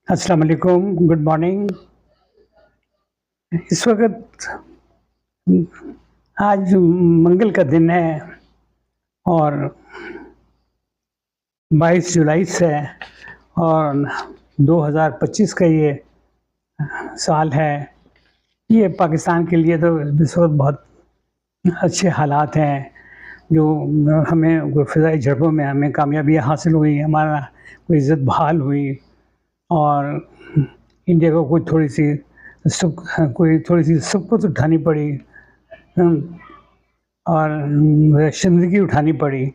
अस्सलाम वालेकुम, good morning. इस वक़्त आज मंगल का दिन है और 22 जुलाई से और 2025 का ये साल है। ये पाकिस्तान के लिए तो इस वक़्त बहुत अच्छे हालात हैं, जो हमें फ़िज़ाई झड़पों में हमें कामयाबियाँ हासिल हुई, हमारा कोई इज़्ज़त बहाल हुई और इंडिया को कोई थोड़ी-सी सबक़त उठानी पड़ी और शर्मिंदगी उठानी पड़ी,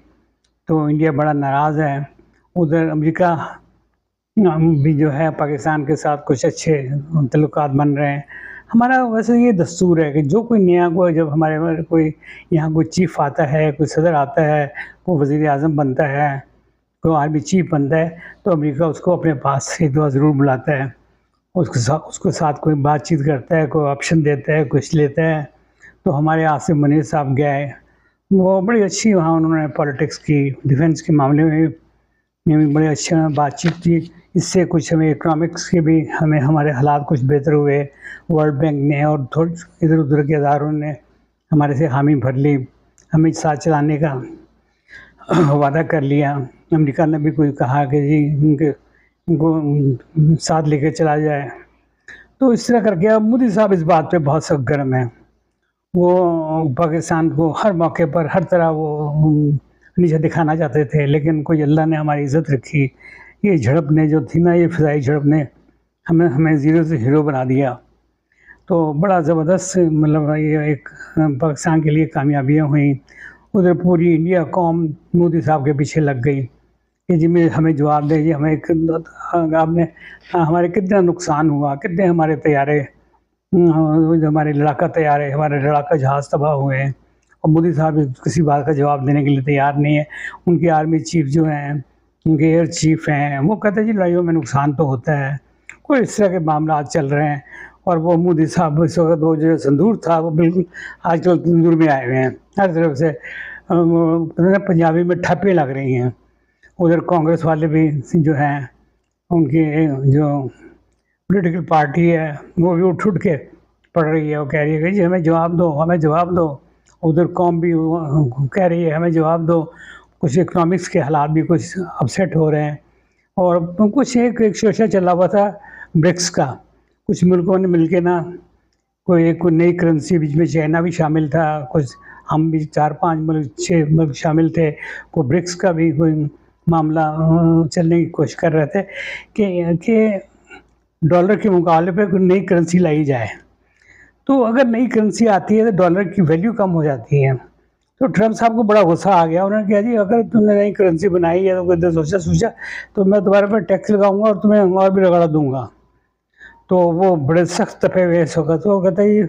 तो इंडिया बड़ा नाराज़ है। उधर अमेरिका भी जो है पाकिस्तान के साथ कुछ अच्छे ताल्लुकात बन रहे हैं। हमारा वैसे ये दस्तूर है कि जो कोई नया कोई जब हमारे कोई यहाँ कोई चीफ़ आता है, कोई सदर आता है, कोई वज़ीर-ए-आज़म बनता है, कोई आर्मी चीफ़ बनता है, तो अमेरिका उसको अपने पास एक दफ़ा ज़रूर बुलाता है। उसके साथ कोई बातचीत करता है, कोई ऑप्शन देता है, कुछ लेता है। तो हमारे आसिम मुनीर साहब गए, वो बड़ी अच्छी वहाँ उन्होंने पॉलिटिक्स की, डिफेंस के मामले में भी बड़े अच्छा बातचीत की। इससे कुछ हमें इकोनॉमिक्स के भी हमारे हालात कुछ बेहतर हुए। वर्ल्ड बैंक ने और थोड़ी इधर-उधर के इदारों ने हमारे से हामी भर ली, हमें साथ चलाने का वादा कर लिया। अमेरिका ने भी कोई कहा कि जी उनको साथ लेके चला जाए। तो इस तरह करके अब मोदी साहब इस बात पे बहुत सख्त गर्म हैं। वो पाकिस्तान को हर मौके पर हर तरह वो नीचा दिखाना चाहते थे, लेकिन कोई अल्लाह ने हमारी इज़्ज़त रखी। ये झड़प ने जो थी ना, ये फ़िज़ाई झड़प ने हमें ज़ीरो से हीरो बना दिया। तो बड़ा ज़बरदस्त मतलब ये एक पाकिस्तान के लिए कामयाबियाँ हुई। उधर पूरी इंडिया कौम मोदी साहब के पीछे लग गई कि जी में हमें जवाब दें, जी आपने हमारे कितना नुकसान हुआ, कितने हमारे तैयारे हमारे लड़ाका तैयारे, हमारे लड़ाका जहाज़ तबाह हुए हैं और मोदी साहब किसी बात का जवाब देने के लिए तैयार नहीं है। उनके आर्मी चीफ़ जो हैं, उनके एयर चीफ़ हैं, वो कहते हैं जी लड़ाइयों में नुकसान तो होता है। कोई इस तरह के मामलात चल रहे हैं और वो मोदी साहब इस वक़्त वो जो संदूर था वो बिल्कुल आजकल तंदूर में आए हुए हैं। हर तरफ से पंजाबी में ठप्पे लग रही हैं। उधर कांग्रेस वाले भी जो हैं, उनकी जो पॉलिटिकल पार्टी है, वो भी उठ के पड़ रही है। वो कह रही है कि जी हमें जवाब दो, हमें जवाब दो। उधर कौम भी वो कह रही है हमें जवाब दो। कुछ इकोनॉमिक्स के हालात भी कुछ अपसेट हो रहे हैं और कुछ एक शोशा चला हुआ था ब्रिक्स का। कुछ मुल्कों ने मिलके ना कोई नई करेंसी, बीच में चाइना भी शामिल था, कुछ हम भी 4-5 मुल्क 6 मुल्क शामिल थे। कोई ब्रिक्स का भी कोई मामला चलने की कोशिश कर रहे थे कि डॉलर के मुकाबले पे कोई नई करेंसी लाई जाए। तो अगर नई करेंसी आती है तो डॉलर की वैल्यू कम हो जाती है। तो ट्रम्प साहब को बड़ा गुस्सा आ गया। उन्होंने कहा जी अगर तुमने नई करेंसी बनाई है तो कोई सोचा तो मैं तुम्हारे पर टैक्स लगाऊँगा और तुम्हें और भी रगड़ा दूँगा। तो वो बड़े सख्त तपे हुए इस वक़्त। वो कहता है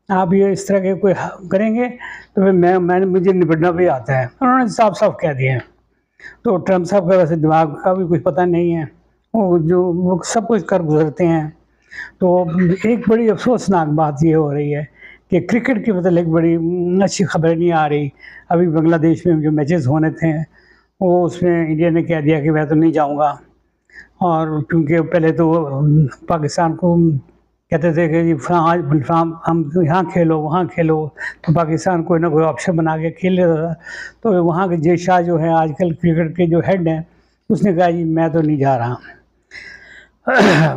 आप ये इस तरह के कोई करेंगे तो फिर मुझे निपटना भी आता है। उन्होंने साफ-साफ कह दिया। तो ट्रम्प साहब का वैसे दिमाग का भी कुछ पता नहीं है। वो सब कुछ कर गुज़रते हैं। तो एक बड़ी अफ़सोसनाक बात ये हो रही है कि क्रिकेट के मतलब एक बड़ी अच्छी खबर नहीं आ रही। अभी बांग्लादेश में जो मैचेस होने थे, वो उसमें इंडिया ने कह दिया कि मैं तो नहीं जाऊँगा। और क्योंकि पहले तो पाकिस्तान को कहते थे कि जी हम यहाँ खेलो, वहाँ खेलो, तो पाकिस्तान कोई ना कोई ऑप्शन बना के खेल लेता था। तो वहाँ के जय शाह जो है आजकल क्रिकेट के जो हेड हैं, उसने कहा जी मैं तो नहीं जा रहा।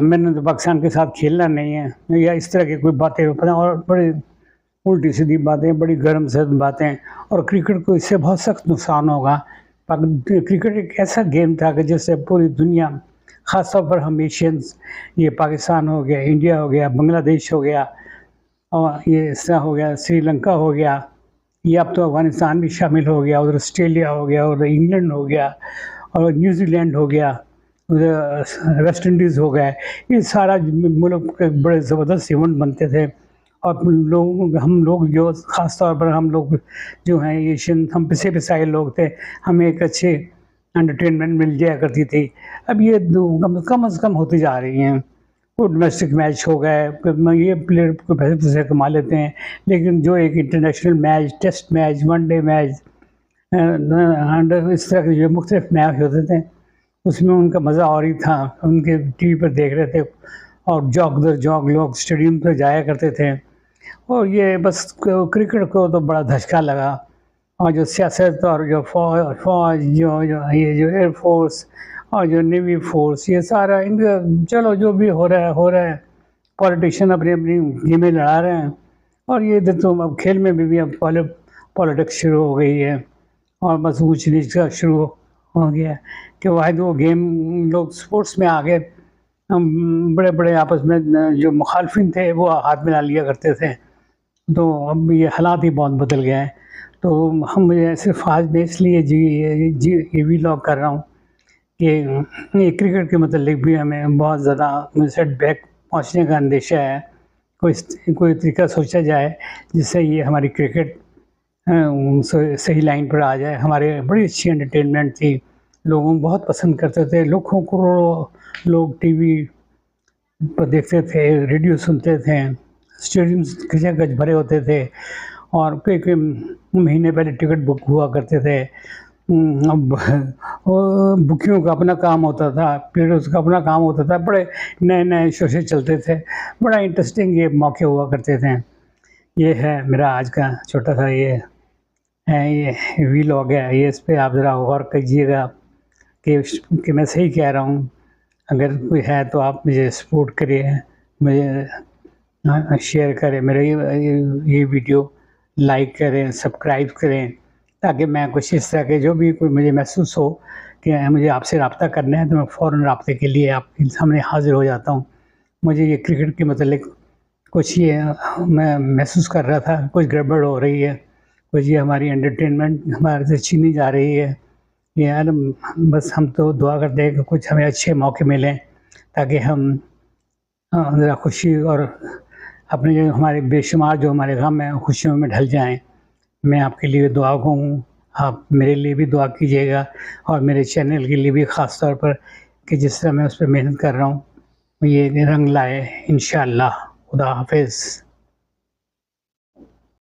मैंने तो पाकिस्तान के साथ खेलना नहीं है या इस तरह की कोई बातें और बड़ी उल्टी-सीधी बातें, बड़ी गर्म-सर्द बातें और क्रिकेट को इससे बहुत सख्त नुकसान होगा। क्रिकेट एक ऐसा गेम था कि जिससे पूरी दुनिया, ख़ास तौर पर हम एशियंस, ये पाकिस्तान हो गया, इंडिया हो गया, बांग्लादेश हो गया और ये इसका हो गया, श्रीलंका हो गया, ये अब तो अफ़गानिस्तान भी शामिल हो गया, उधर ऑस्ट्रेलिया हो गया, उधर इंग्लैंड हो गया और न्यूज़ीलैंड हो गया, उधर वेस्ट इंडीज़ हो गया। ये सारा मुल्क बड़े ज़बरदस्त इवेंट बनते थे और हम लोग जो ख़ास तौर पर हम लोग जो हैं एशियन, हम पिसे-पिसाए लोग थे, हमें एक अच्छे एंटरटेनमेंट मिल जाया करती थी। अब ये कम से कम होती जा रही हैं। वो डोमेस्टिक मैच हो गए, ये प्लेयर को पैसे कमा लेते हैं, लेकिन जो एक international match, test match, one day match इस तरह के जो मुख्तलिफ मैच होते थे, उसमें उनका मज़ा और ही था। उनके टीवी पर देख रहे थे और जौक दर जौक लोग स्टेडियम पे जाया करते थे। और ये बस क्रिकेट को तो बड़ा धचका लगा। और जो सियासत और जो फ़ौज जो एयर फ़ोर्स और जो नेवी फ़ोर्स, ये सारा इनका चलो जो भी हो रहा है। पॉलिटिशियन अपनी-अपनी गेमें लड़ा रहे हैं और ये इधर तो अब खेल में भी अब पॉलिटिक्स शुरू हो गई है और बस ऊँच-नीच का शुरू हो गया है कि वाहिद वो गेम लोग स्पोर्ट्स में आ गए। हम बड़े-बड़े आपस में जो मुखालफिन थे वो हाथ मिला लिया करते थे। तो अब ये हालात ही बहुत बदल गए हैं। तो हम मुझे सिर्फ़ आज मैं इसलिए ये व्लॉग कर रहा हूँ कि ये क्रिकेट के मतलब भी हमें बहुत ज़्यादा सेटबैक पहुँचने का अंदेशा है। कोई तरीका सोचा जाए जिससे ये हमारी क्रिकेट सही लाइन पर आ जाए। हमारे बड़ी अच्छी एंटरटेनमेंट थी, लोगों बहुत पसंद करते थे, लाखों करोड़ों लोग टीवी पर देखते थे, रेडियो सुनते थे, स्टेडियम्स खचाखच भरे होते थे और कई-कई महीने पहले टिकट बुक हुआ करते थे। अब वो बुकियों का अपना काम होता था, फिर उसका अपना काम होता था, बड़े नए-नए शोज़ चलते थे, बड़ा इंटरेस्टिंग ये मौके हुआ करते थे। ये है मेरा आज का छोटा-सा ये व्लॉग है, ये इस पे आप ज़रा गौर कीजिएगा कि मैं सही कह रहा हूँ। अगर कोई है तो आप मुझे सपोर्ट करिए, मुझे शेयर करें, मेरा ये वीडियो लाइक करें, सब्सक्राइब करें, ताकि मैं कुछ इस तरह के जो भी कोई मुझे महसूस हो कि मुझे आपसे राब्ता करना है तो मैं फ़ौरन राब्ते के लिए आपके सामने हाज़िर हो जाता हूँ। मुझे ये क्रिकेट के मतलब कुछ ये मैं महसूस कर रहा था, कुछ गड़बड़ हो रही है, कुछ ये हमारी एंटरटेनमेंट हमारे से छीनी जा रही है। यार बस हम तो दुआ करते हैं कि कुछ हमें अच्छे मौके मिलें ताकि हम ज़रा खुशी और अपने जो हमारे बेशुमार जो हमारे गम हैं खुशियों में ढल जाएँ। मैं आपके लिए दुआगो हूँ, आप मेरे लिए भी दुआ कीजिएगा और मेरे चैनल के लिए भी ख़ास तौर पर कि जिस तरह मैं उस पे मेहनत कर रहा हूँ, ये रंग लाए इंशाअल्लाह। खुदा हाफ़िज़।